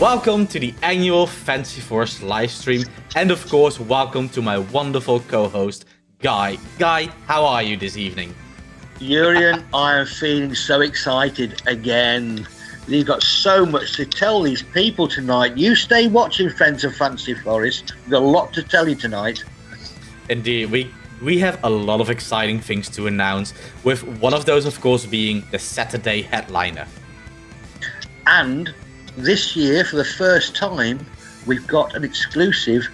Welcome to the annual Fantasy Force livestream, and of course, welcome to my wonderful co-host, Guy. Guy, how are you this evening? Urian, I am feeling so excited again. You've got so much to tell these people tonight. You stay watching, friends of Fantasy Forest. We've got a lot to tell you tonight. Indeed, we have a lot of exciting things to announce, with one of those, of course, being the Saturday headliner. And this year, for the first time, we've got an exclusive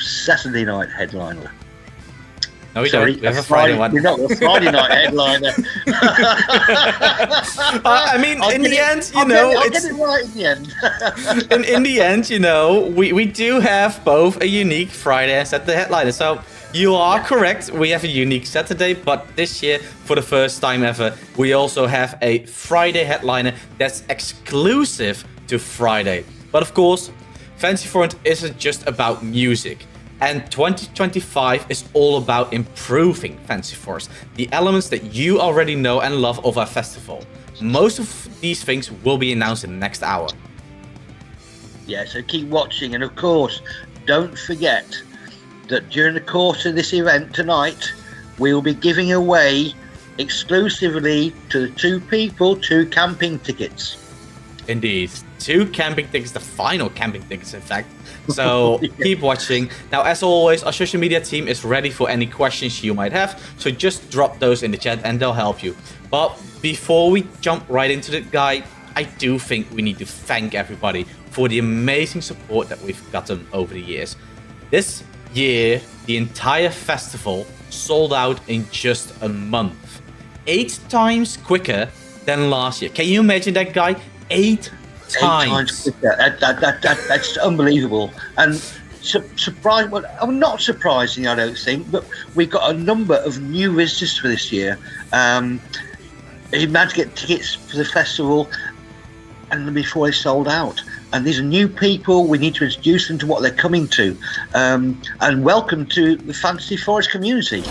Saturday night headliner. No, we don't. We have a Friday one. We've got a Friday night headliner. I mean, in the end, you know, I'll get it right in the end. in the end, you know, we do have both a unique Friday and Saturday headliner. So you are correct. We have a unique Saturday, but this year, for the first time ever, we also have a Friday headliner that's exclusive to Friday. But of course, Fantasy Forest isn't just about music. And 2025 is all about improving Fantasy Forest, the elements that you already know and love of our festival. Most of these things will be announced in the next hour. Yeah, so keep watching, and of course, don't forget that during the course of this event tonight, we will be giving away exclusively to the two camping tickets. Indeed, 2 camping tickets, the final camping tickets, in fact. So keep watching. Now, as always, our social media team is ready for any questions you might have. So just drop those in the chat and they'll help you. But before we jump right into the guide, I do think we need to thank everybody for the amazing support that we've gotten over the years. This year, the entire festival sold out in just a month. 8 times quicker than last year. Can you imagine that, guy? 8 times quicker. That's unbelievable. And surprising, well, not surprising, I don't think, but we've got a number of new visitors for this year. He managed to get tickets for the festival and before they sold out. And these are new people. We need to introduce them to what they're coming to. And welcome to the Fantasy Forest community.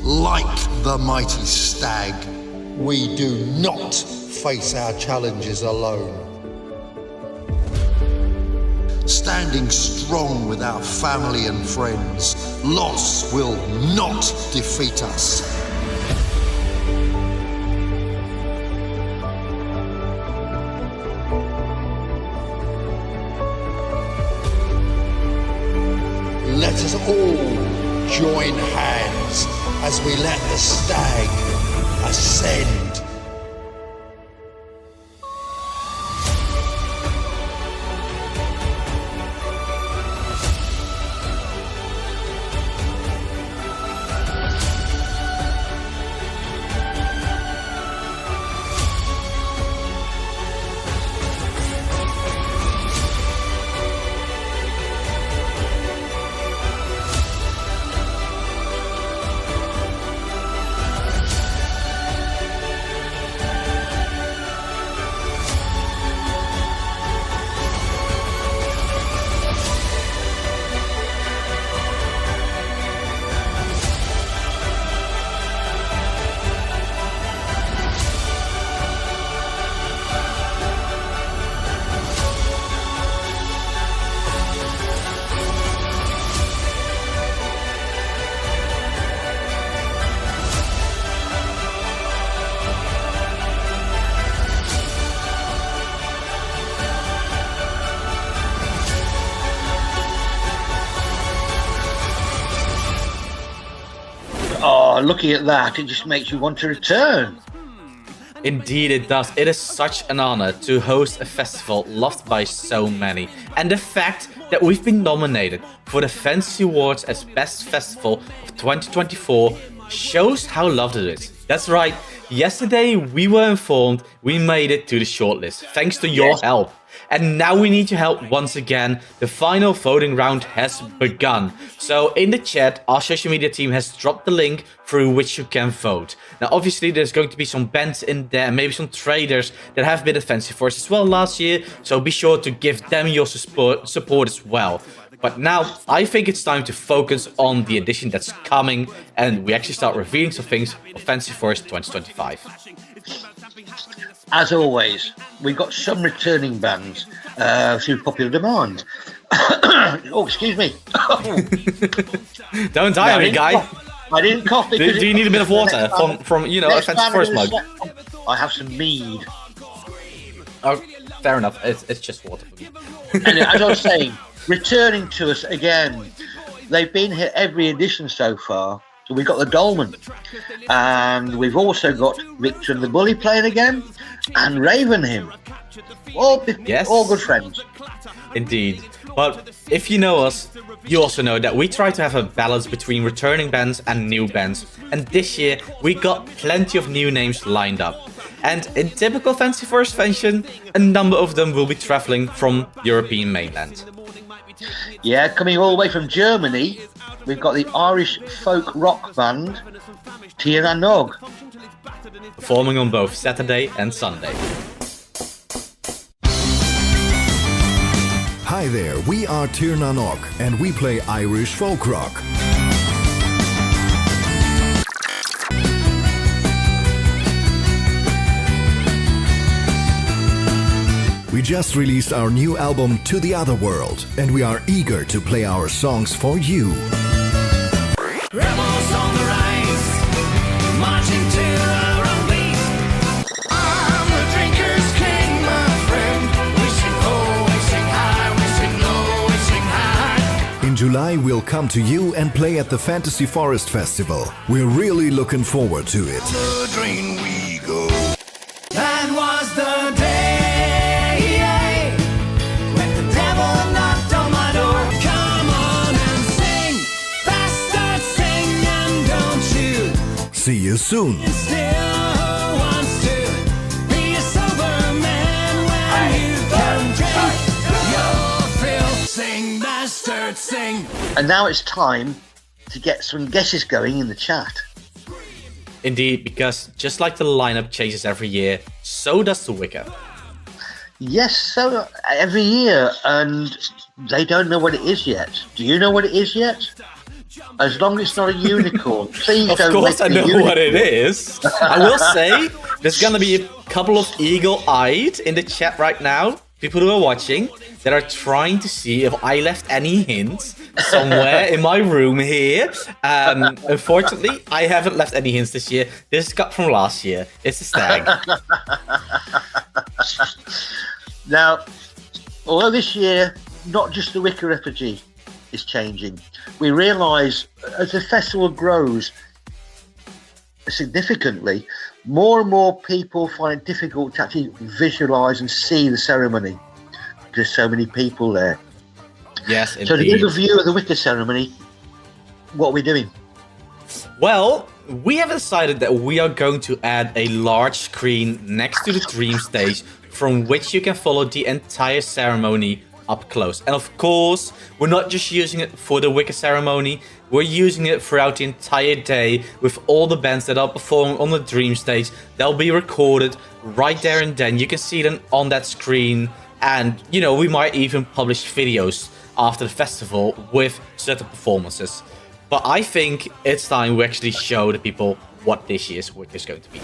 Like the mighty stag, we do not face our challenges alone. Standing strong with our family and friends, loss will not defeat us. Let us all join hands as we let the stag ascend. Looking at that, it just makes you want to return. Indeed it does. It is such an honor to host a festival loved by so many. And the fact that we've been nominated for the Fantasy Awards as Best Festival of 2024 shows how loved it is. That's right, yesterday we were informed we made it to the shortlist, thanks to your help. And now we need your help once again. The final voting round has begun. So in the chat, our social media team has dropped the link through which you can vote. Now obviously there's going to be some bands in there, maybe some traders that have been at Fantasy Force as well last year. So be sure to give them your support as well. But now, I think it's time to focus on the edition that's coming, and we actually start revealing some things of Fantasy Force 2025. As always, we've got some returning bands through popular demand. Oh, excuse me. Don't die on me, guy. I didn't cough. Do you need a bit of water from a Fantasy Force mug? I have some mead. Oh, fair enough. It's just water for me. Anyway, as I was saying, returning to us again. They've been here every edition so far. So we've got the Dolman. And we've also got Victor and the Bully playing again. And Raven him. All good friends. Indeed. But if you know us, you also know that we try to have a balance between returning bands and new bands. And this year, we got plenty of new names lined up. And in typical Fantasy Force fashion, a number of them will be traveling from European mainland. Yeah, coming all the way from Germany, we've got the Irish folk rock band Tir na Nog, performing on both Saturday and Sunday. Hi there, we are Tir na Nog and we play Irish folk rock. We just released our new album To the Other World, and we are eager to play our songs for you. Rebels on the rise, marching to our own beat. I'm the drinker's king, my friend. We sing low, we sing high, we sing low, we sing high. In July, we'll come to you and play at the Fantasy Forest Festival. We're really looking forward to it. The drain we go. That was the day. See you soon. And now it's time to get some guesses going in the chat. Indeed, because just like the lineup changes every year, so does the Wicker. Yes, so every year, and they don't know what it is yet. Do you know what it is yet? As long as it's not a unicorn, please of don't. Of course I know what it is. I will say, there's gonna be a couple of eagle-eyed in the chat right now, people who are watching, that are trying to see if I left any hints somewhere in my room here. Unfortunately, I haven't left any hints this year. This is cut from last year. It's a stag. Now, although this year, not just the Wicker effigy is changing, we realise as the festival grows significantly, more and more people find it difficult to actually visualise and see the ceremony because there's so many people there. Yes, indeed. So to give a view of the Wicker ceremony, what are we doing? Well, we have decided that we are going to add a large screen next to the Dream stage from which you can follow the entire ceremony up close. And of course, we're not just using it for the Wicker ceremony, we're using it throughout the entire day with all the bands that are performing on the Dream stage. They'll be recorded right there and then. You can see them on that screen, and you know, we might even publish videos after the festival with certain performances. But I think it's time we actually show the people what this year's Wicker is going to be.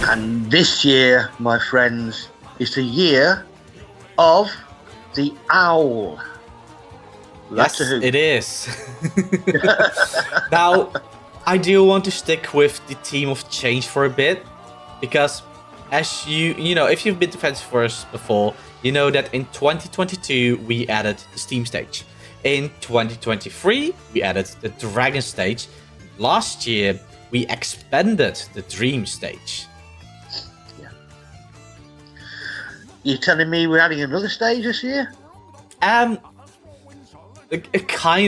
And this year, my friends, is the year of the Owl. That's Yes, a hoot. it is. Now, I do want to stick with the theme of change for a bit, because as you know, if you've been to Fantasy Forest before, you know that in 2022 we added the Steam stage. In 2023 we added the Dragon stage. Last year we expanded the Dream stage. You're telling me we're adding another stage this year? Kind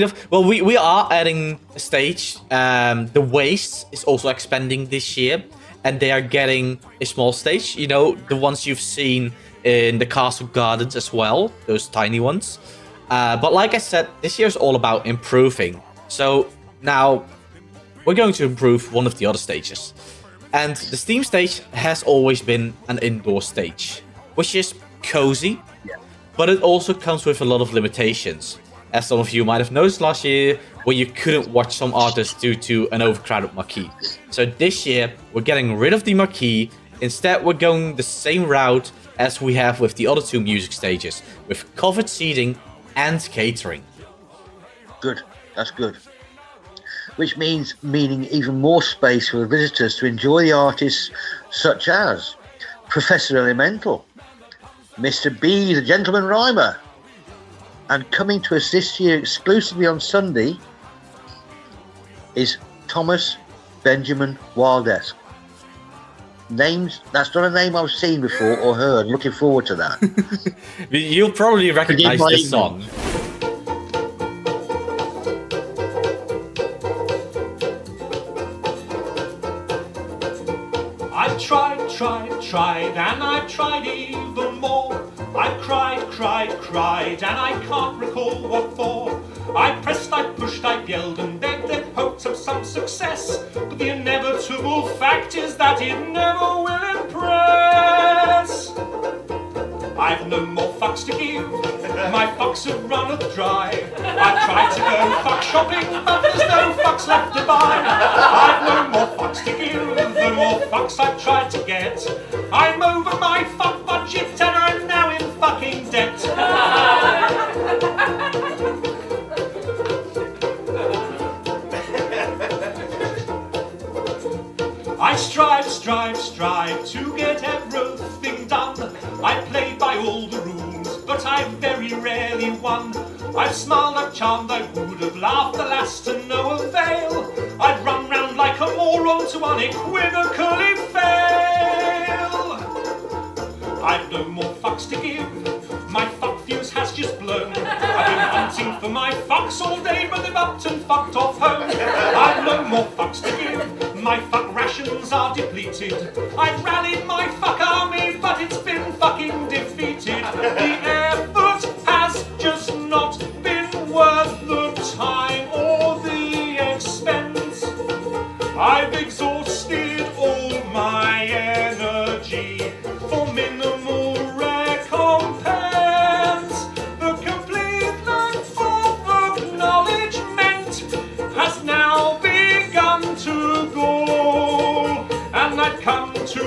of. Well, we are adding a stage. The Waste is also expanding this year, and they are getting a small stage. You know, the ones you've seen in the Castle Gardens as well, those tiny ones. But like I said, this year is all about improving. So now we're going to improve one of the other stages. And the Steam stage has always been an indoor stage, which is cozy, but it also comes with a lot of limitations. As some of you might have noticed last year, where you couldn't watch some artists due to an overcrowded marquee. So this year, we're getting rid of the marquee. Instead, we're going the same route as we have with the other two music stages, with covered seating and catering. Good. That's good. Which meaning even more space for the visitors to enjoy the artists such as Professor Elemental, Mr. B, the Gentleman Rhymer, and coming to us this year exclusively on Sunday is Thomas Benjamin Wildesk. Names, that's not a name I've seen before or heard. Looking forward to that. You'll probably recognize my this song. I've tried, and I've tried even more. I've cried, and I can't recall what for. I pressed, I pushed, I yelled and begged in hopes of some success. But the inevitable fact is that it never will impress. I've no more fucks to give, my fucks have run dry. I've tried to go fuck shopping, but there's no fucks left to buy. I've no more fucks to give, the more fucks I've tried to get. I'm over my fuck budget and I'm now in fucking debt. I strive to get everything done. I play by all the rules, but I've very rarely won. I've smiled, I've charmed, I would have laughed, alas to no avail. I'd run round like a moron to unequivocally fail. I've no more fucks to give, my fuck fuse has just blown. I've been hunting for my fucks all day, but they've upped and fucked off home. I've no more fucks to give, my fuck rations are depleted. I've rallied my fuck army, but it's been fucking defeated. The effort has just not been worth the time or the expense. I've exhausted all my energy for minimal recompense. The complete lack of acknowledgement has now begun to go, and I've come to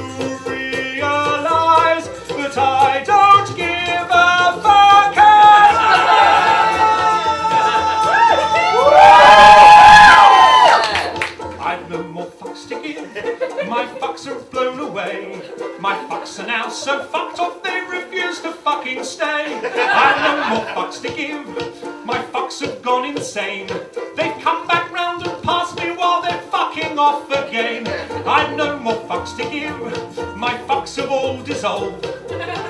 realize that I don't give a fuck. I've no more fucks to give, my fucks have flown away. My fucks are now so fucked off they refuse to fucking stay. I've no more fucks to give, my fucks have gone insane. They've come back round and passed me while they're fucking off again. I've no more fucks to give, my fucks have all dissolved.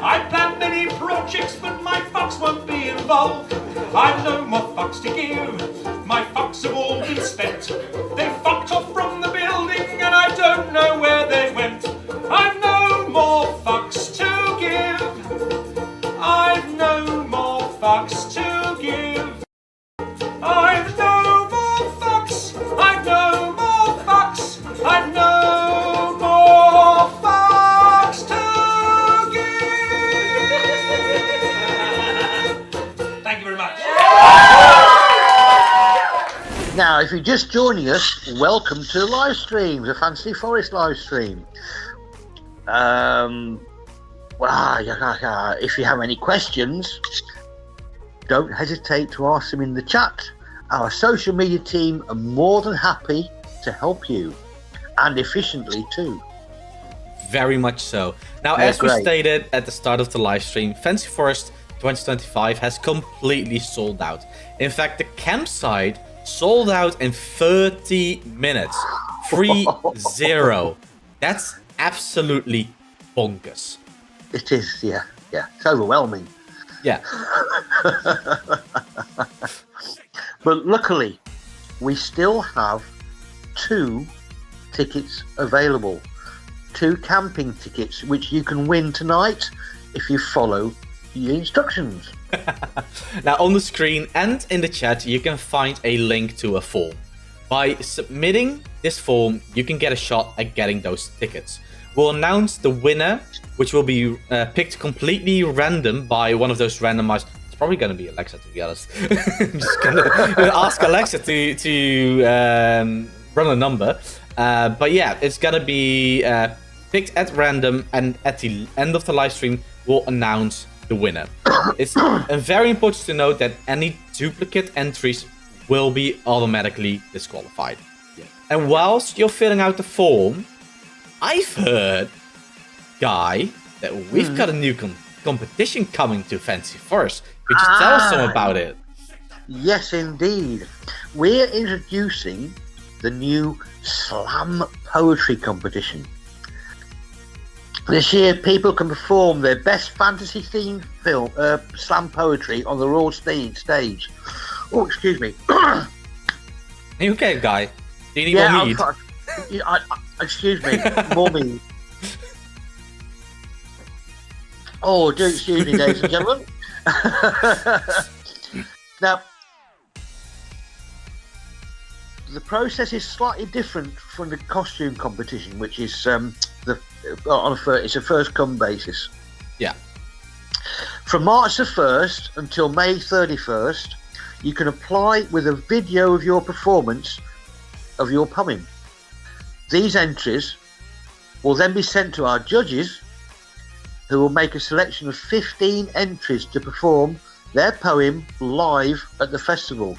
I planned many projects but my fucks won't be involved. I've no more fucks to give, my fucks have all been spent. They fucked off from the building and I don't know where they went. I've no more fucks to give, I've no more fucks to give. I've no more fucks, I've no more fucks, I've no more fucks to give. Thank you very much. Now, if you're just joining us, welcome to the live stream, the Fantasy Forest live stream. Well, if you have any questions, don't hesitate to ask them in the chat. Our social media team are more than happy to help you, and efficiently too. Very much so. Now, Yeah, as we great. stated at the start of the live stream, Fancy Forest 2025 has completely sold out. In fact, the campsite sold out in 30 minutes. 3-0. That's absolutely bonkers. It is, yeah. It's overwhelming. Yeah. But luckily, we still have 2 tickets available. 2 camping tickets, which you can win tonight if you follow the instructions. Now, on the screen and in the chat, you can find a link to a form. By submitting this form, you can get a shot at getting those tickets. We'll announce the winner, which will be picked completely random by one of those randomized. It's probably going to be Alexa, to be honest. I'm just going to ask Alexa to run a number. But yeah, it's going to be picked at random, and at the end of the live stream, we'll announce the winner. It's very important to note that any duplicate entries will be automatically disqualified. Yeah. And whilst you're filling out the form, I've heard, Guy, that we've got a new competition coming to Fancy Forest. Could you tell us some about it? Yes, indeed. We're introducing the new slam poetry competition. This year, people can perform their best fantasy-themed slam poetry on the Royal stage. Oh, excuse me. Are you okay, Guy? Do you need more mead? Excuse me, more mead. Oh, do excuse me, ladies and gentlemen. Now, the process is slightly different from the costume competition, which is it's a first come basis. Yeah. From March the 1st until May 31st, you can apply with a video of your performance of your poem. These entries will then be sent to our judges, who will make a selection of 15 entries to perform their poem live at the festival.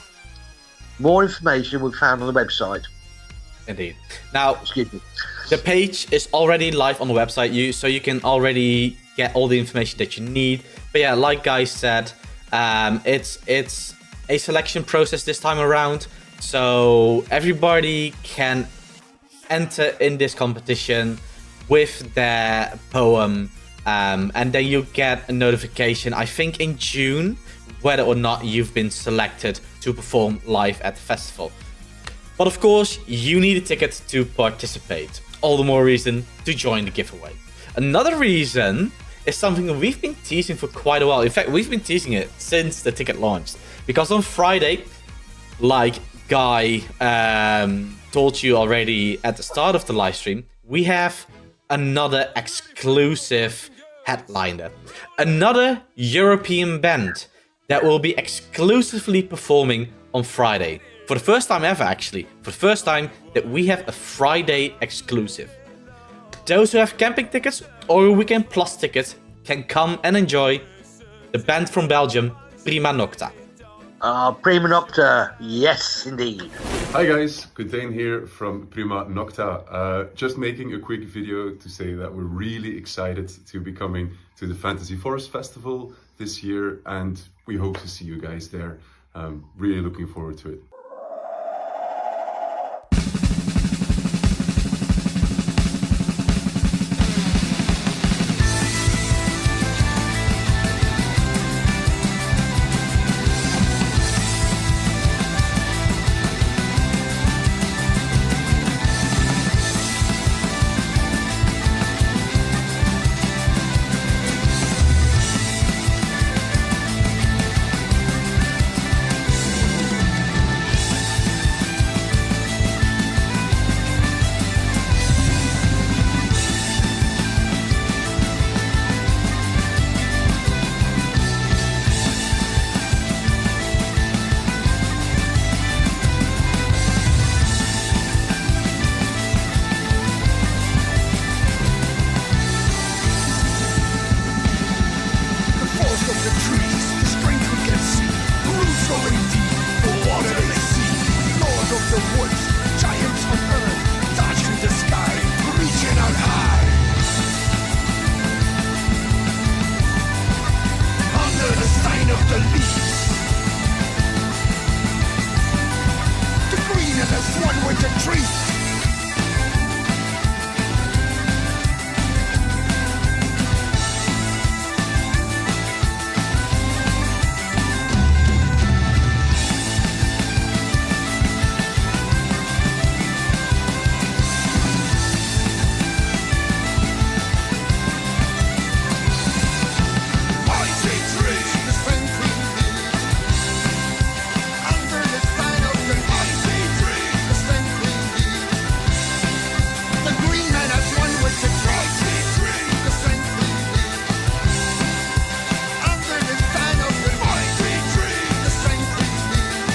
More information will be found on the website. Indeed. Now, Excuse me. the page is already live on the website, so you can already get all the information that you need. But yeah, like Guy said, it's a selection process this time around, so everybody can enter in this competition with their poem, and then you get a notification, I think in June, whether or not you've been selected to perform live at the festival. But of course, you need a ticket to participate. All the more reason to join the giveaway. Another reason is something that we've been teasing for quite a while. In fact, we've been teasing it since the ticket launched. Because on Friday, like Guy told you already at the start of the live stream, we have another exclusive headliner. Another European band that will be exclusively performing on Friday. For the first time ever, actually. For the first time that we have a Friday exclusive. Those who have camping tickets or Weekend Plus tickets can come and enjoy the band from Belgium, Prima Nocta. Prima Nocta, yes, indeed. Hi guys, Quintain here from Prima Nocta. Just making a quick video to say that we're really excited to be coming to the Fantasy Forest Festival this year, and we hope to see you guys there. Really looking forward to it. to treat. Mighty trees, the strength we need. Under the sign of the mighty trees, the strength we need. The green man has one with the mighty trees, the strength we need. Under the sign of the mighty trees, the strength we need.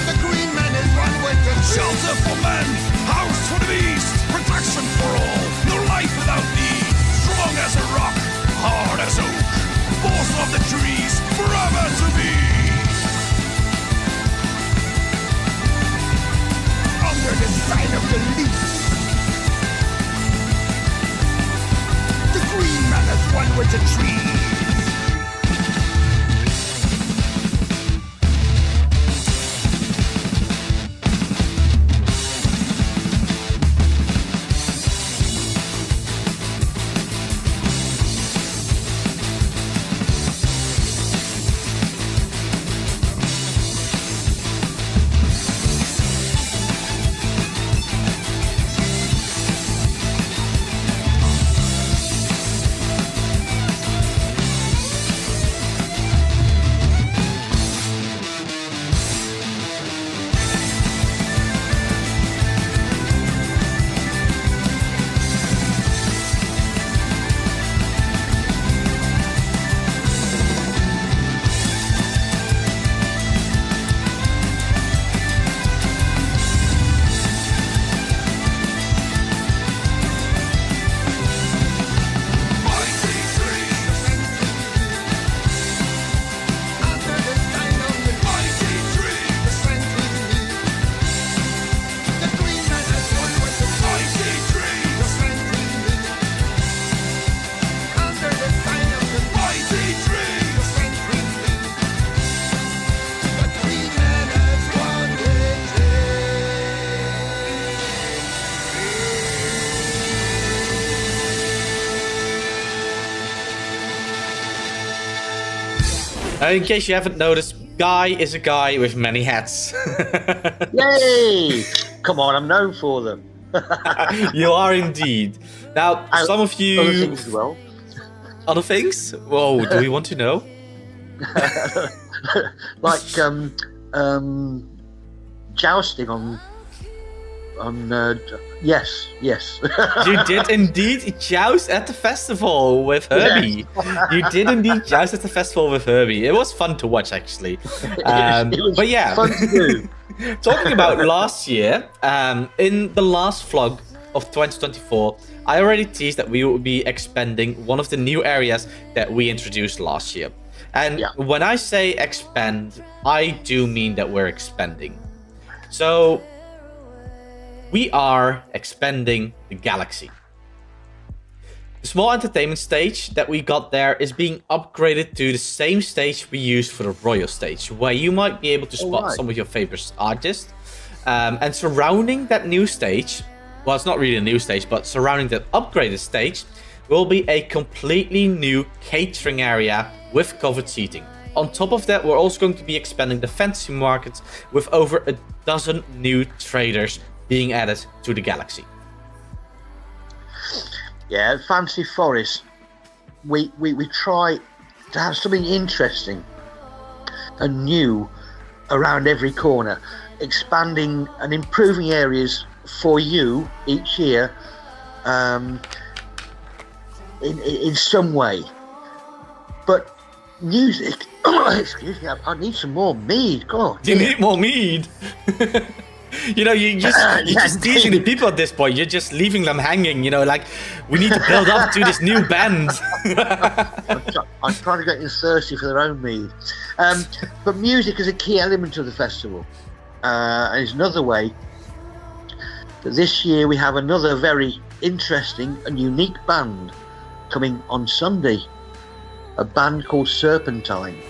The green man is one with the shelter for men, house for the beast, protection for all, no life without need. Strong as a rock, hard as oak, force of the trees, forever to be. Under the sign of the leaf, the green man is one with the trees. In case you haven't noticed, Guy is a guy with many hats. Yay! Come on, I'm known for them. You are indeed. Now, some of you... Other things as well. Other things? Whoa, do we want to know? Like jousting on yes. You did indeed joust at the festival with Herbie. You did indeed joust at the festival with Herbie. It was fun to watch, actually. It was but yeah, fun to do. talking about last year, in the last vlog of 2024, I already teased that we will be expanding one of the new areas that we introduced last year. And when I say expand, I do mean that we're expanding. So we are expanding the galaxy. The small entertainment stage that we got there is being upgraded to the same stage we used for the Royal stage, where you might be able to spot some of your favorite artists. And surrounding that new stage, well, it's not really a new stage, but surrounding that upgraded stage will be a completely new catering area with covered seating. On top of that, we're also going to be expanding the fantasy markets with over a dozen new traders being added to the galaxy. Yeah, Fantasy Forest, we try to have something interesting and new around every corner, expanding and improving areas for you each year in some way. But music, excuse me, I need some more mead. God, you need more mead. You know, you're just teasing the people at this point. You're just leaving them hanging. You know, like, we need to build up to this new band. I'm trying to get them thirsty for their own mead. But music is a key element of the festival. And it's another way that this year we have another very interesting and unique band coming on Sunday. A band called Serpentine.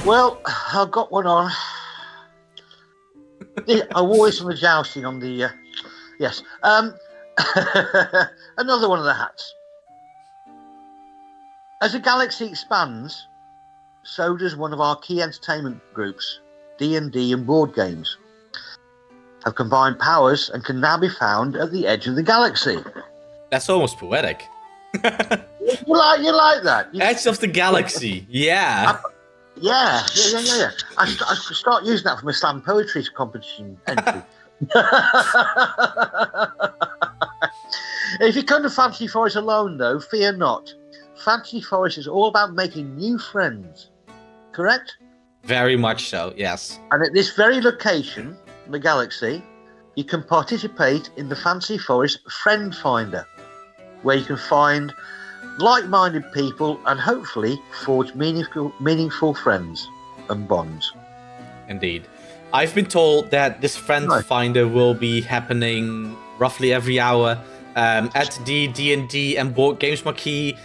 Well, I've got one on. I wore this on the jousting on the. Yes. Another one of the hats. As the galaxy expands, so does one of our key entertainment groups, D&D and board games, have combined powers and can now be found at the edge of the galaxy. That's almost poetic. You like that? Edge of the galaxy. Yeah. Yeah. I start using that for my slam poetry competition entry. If you come to Fantasy Forest alone, though, fear not. Fantasy Forest is all about making new friends. Correct? Very much so, yes. And at this very location, the galaxy, you can participate in the Fantasy Forest Friend Finder, where you can find like-minded people and hopefully forge meaningful friends and bonds. Indeed. I've been told that this friend finder will be happening roughly every hour at the D&D and Board Games Marquee.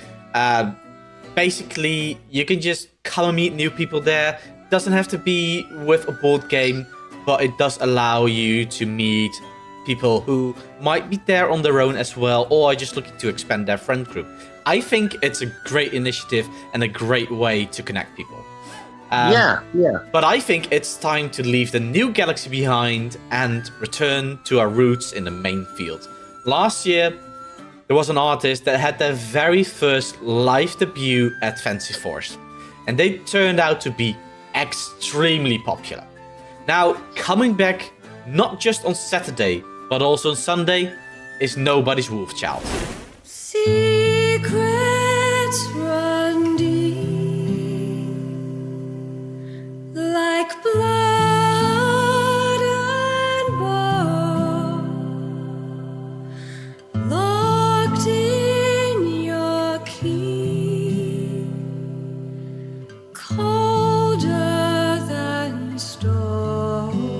Basically, you can just come and meet new people there. Doesn't have to be with a board game, but it does allow you to meet people who might be there on their own as well, or are just looking to expand their friend group. I think it's a great initiative and a great way to connect people. Yeah. But I think it's time to leave the new galaxy behind and return to our roots in the main field. Last year, there was an artist that had their very first live debut at Fantasy Force, and they turned out to be extremely popular. Now, coming back not just on Saturday, but also on Sunday, is Nobody's Wolf Child. Secrets run deep, like blood and bone, locked in your key, colder than stone,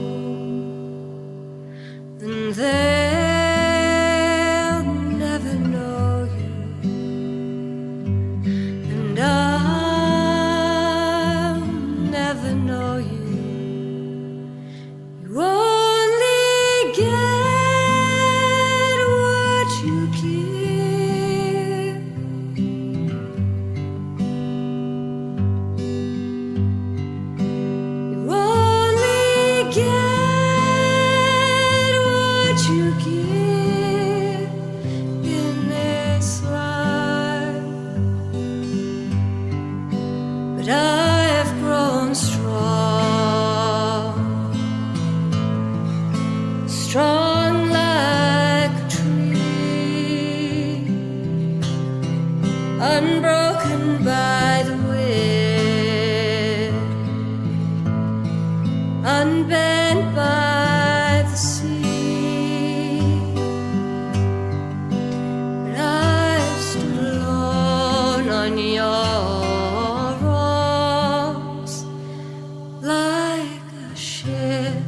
and they'll never know you, and I'll never know you. You only get what you give. You only get what you give in this life. But I've grown strong like a tree, unbroken by the wind, unbent by the sea. But I've stood alone on your rocks, like a ship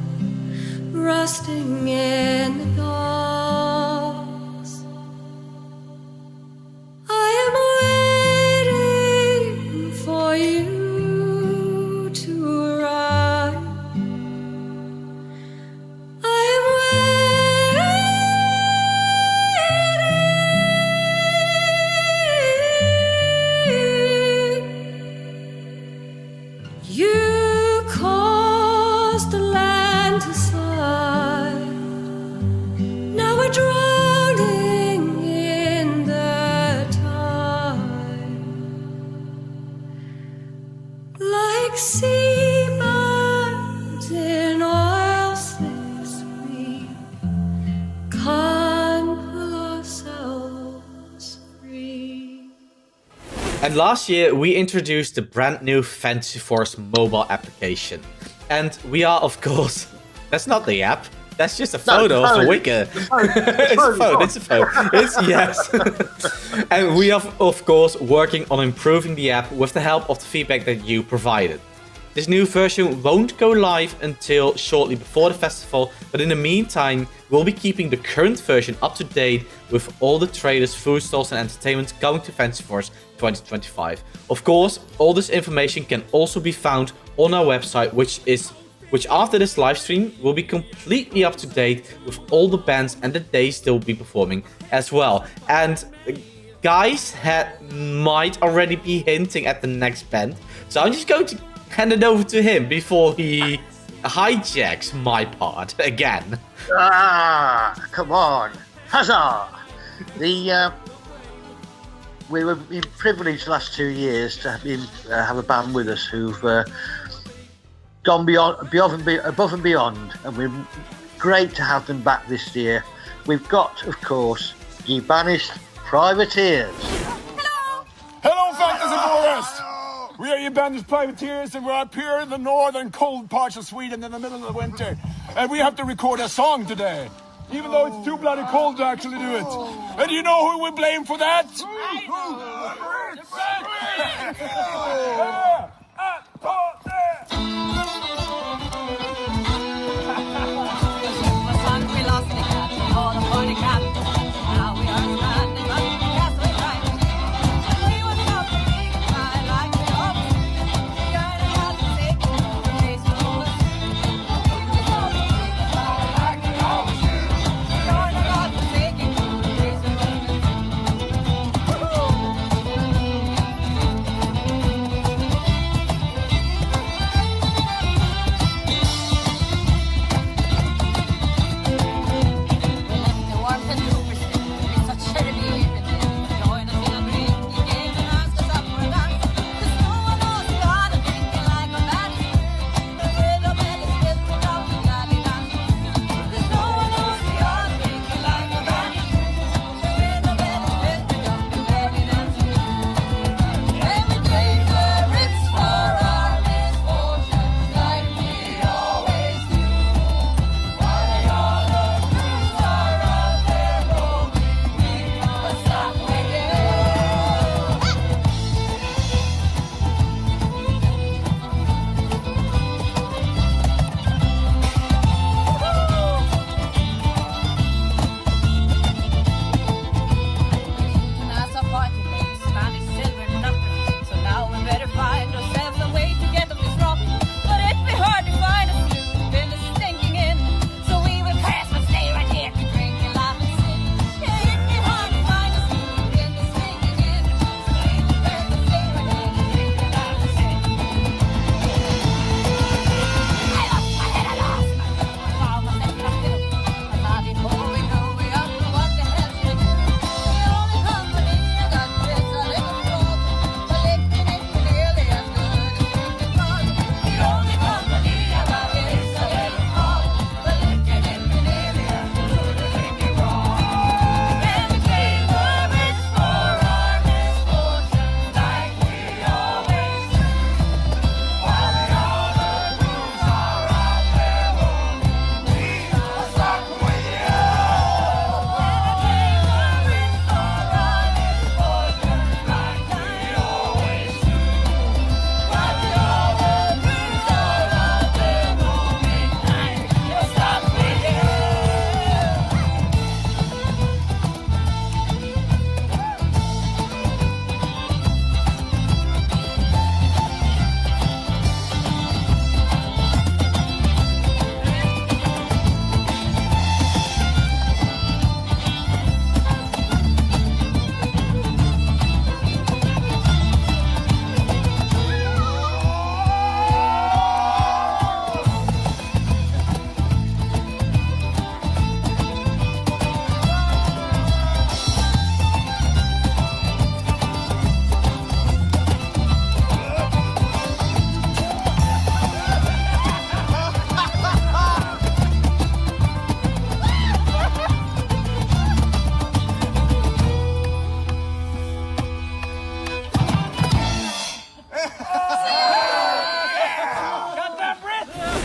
rusting in the docks. I am waiting for you to arrive. I am waiting. You caused the land to slide. Now we're drowning in the tide, like seabirds in oil slicks. We can't pull ourselves free. And last year, we introduced the brand new Fantasy Force mobile application. And we are, of course, that's not the app. That's just a photo of the Wicker. It's a phone. Yes. And we are, of course, working on improving the app with the help of the feedback that you provided. This new version won't go live until shortly before the festival, but in the meantime, we'll be keeping the current version up to date with all the trailers, food stalls and entertainment going to Fantasy Force 2025. Of course, all this information can also be found on our website, which after this live stream will be completely up to date with all the bands and the days they'll be performing as well. And guys might already be hinting at the next band, so I'm just going to hand it over to him before he hijacks my part again. Come on. Huzzah! We've been privileged the last 2 years to have a band with us who've gone above and beyond, and we're great to have them back this year. We've got, of course, Ye Banished Privateers. Hello, Fantasy Forest! We are your Banished Privateers, and we're up here in the northern cold parts of Sweden in the middle of the winter. And we have to record a song today, even though it's too bloody cold to actually do it. And you know who we blame for that?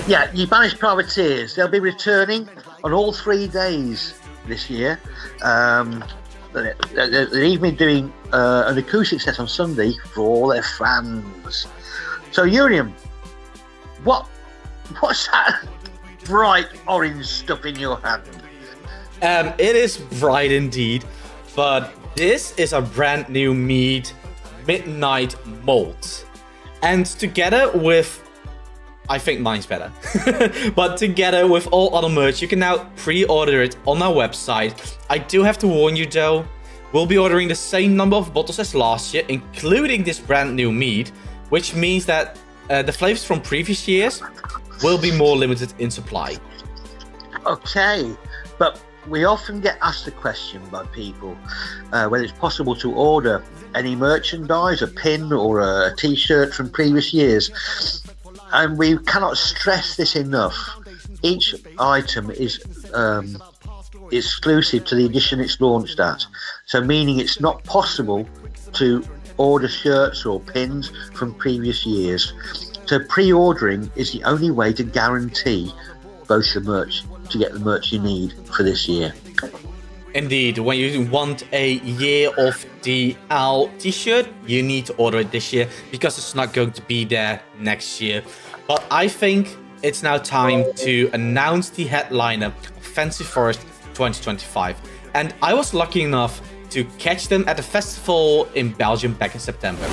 Yeah, Ye Banished Privateers. They'll be returning on all 3 days this year. They're even doing an acoustic set on Sunday for all their fans. So, Urium, What's that bright orange stuff in your hand? It is bright indeed, but this is a brand new mead, Midnight Malt. And together with, I think mine's better, but together with all other merch, you can now pre-order it on our website. I do have to warn you though, we'll be ordering the same number of bottles as last year, including this brand new mead, which means that the flavors from previous years will be more limited in supply. Okay, but we often get asked the question by people whether it's possible to order any merchandise, a pin or a t-shirt from previous years. And we cannot stress this enough. Each item is exclusive to the edition it's launched at. So meaning it's not possible to order shirts or pins from previous years. So pre-ordering is the only way to guarantee both the merch, to get the merch you need for this year. Indeed, when you want a Year of the Owl t-shirt, you need to order it this year because it's not going to be there next year. But I think it's now time to announce the headliner of Fantasy Forest 2025. And I was lucky enough to catch them at a festival in Belgium back in September.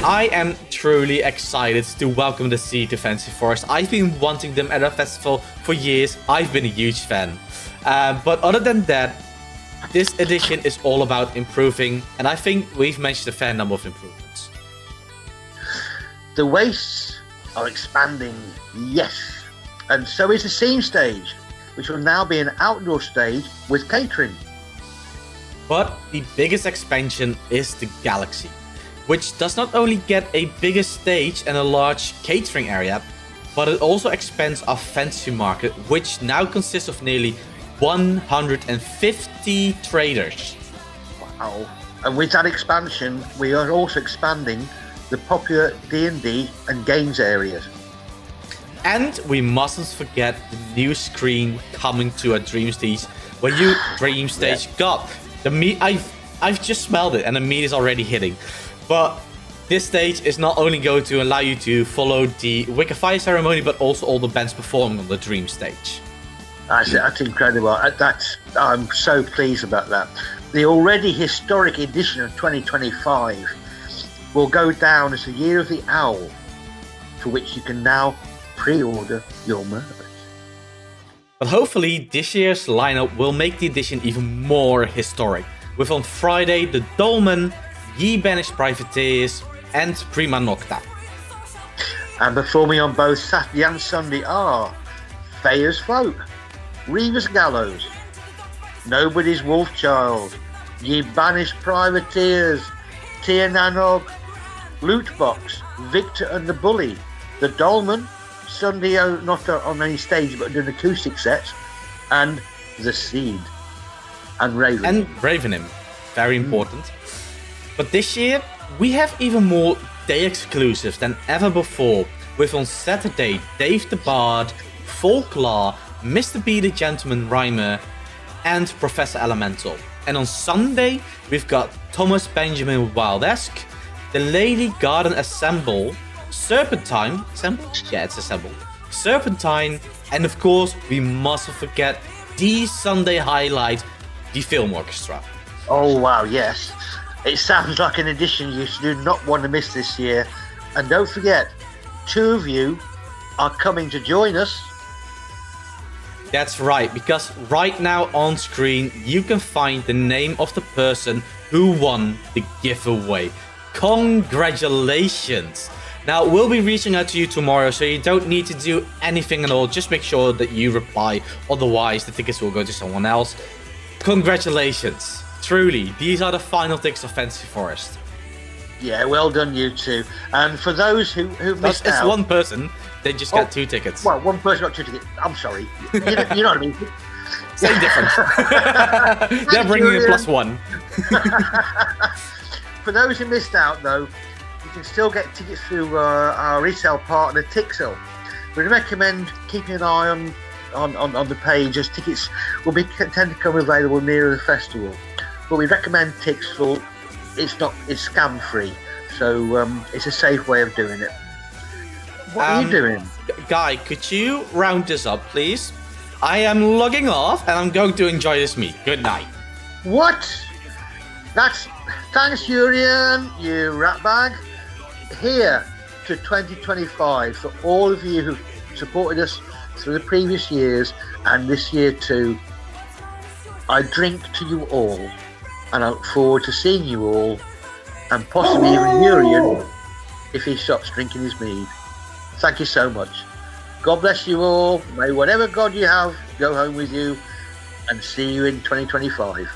I am truly excited to welcome the Sea to Fantasy Forest. I've been wanting them at a festival for years. I've been a huge fan. But other than that, this edition is all about improving, and I think we've mentioned a fair number of improvements. The wastes are expanding, yes. And so is the scene stage, which will now be an outdoor stage with catering. But the biggest expansion is the Galaxy, which does not only get a bigger stage and a large catering area, but it also expands our fantasy market, which now consists of nearly 150 traders. Wow. And with that expansion, we are also expanding the popular D&D and games areas. And we mustn't forget the new screen coming to our Dream Stage, where you Dream Stage got the meat. I've just smelled it, and the meat is already hitting. But this stage is not only going to allow you to follow the Wicker Fire ceremony, but also all the bands performing on the Dream Stage. That's incredible. I'm so pleased about that. The already historic edition of 2025 will go down as the Year of the Owl, for which you can now pre-order your merch. But hopefully this year's lineup will make the edition even more historic, with on Friday the Dolmen, Ye Banished Privateers, and Prima Nocta. And performing on both Saturday and Sunday are Thayer's Folk, Reaver's Gallows, Nobody's Wolfchild, Ye Banished Privateers, Tia Nanog, Lootbox, Victor and the Bully, the Dolmen, Sunday not on any stage but doing acoustic sets, and the Seed, and Raven. And Ravenim, very important. But this year, we have even more day exclusives than ever before, with on Saturday Dave the Bard, Folklore, Mr. B the Gentleman Rhymer, and Professor Elemental. And on Sunday, we've got Thomas Benjamin Wildesk, the Lady Garden Assemble, Serpentine, Assemble? Yeah, it's Assemble. Serpentine, and of course, we mustn't forget the Sunday highlight, the Film Orchestra. Oh wow, yes. It sounds like an edition you do not want to miss this year. And don't forget, 2 of you are coming to join us. That's right, because right now on screen, you can find the name of the person who won the giveaway. Congratulations! Now, we'll be reaching out to you tomorrow, so you don't need to do anything at all. Just make sure that you reply, otherwise the tickets will go to someone else. Congratulations! Truly, these are the final tickets of Fantasy Forest. Yeah, well done, you two. And for those who missed It's out... one person, they just got 2 tickets. Well, one person got 2 tickets. I'm sorry. You know what I mean? Same difference. They're bringing in +1. For those who missed out, though, you can still get tickets through our resale partner, Tixel. We recommend keeping an eye on the page, as tickets will tend to come available nearer the festival. But we recommend Tixel. It's scam free, so it's a safe way of doing it. What are you doing? Guy, could you round this up, please? I am logging off, and I'm going to enjoy this meet. Good night. What? Thanks, Urian, you ratbag. Here to 2025 for all of you who've supported us through the previous years and this year too. I drink to you all, and I look forward to seeing you all, and possibly even Urian if he stops drinking his mead. Thank you so much. God bless you all. May whatever God you have go home with you, and see you in 2025.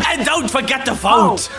And don't forget to vote!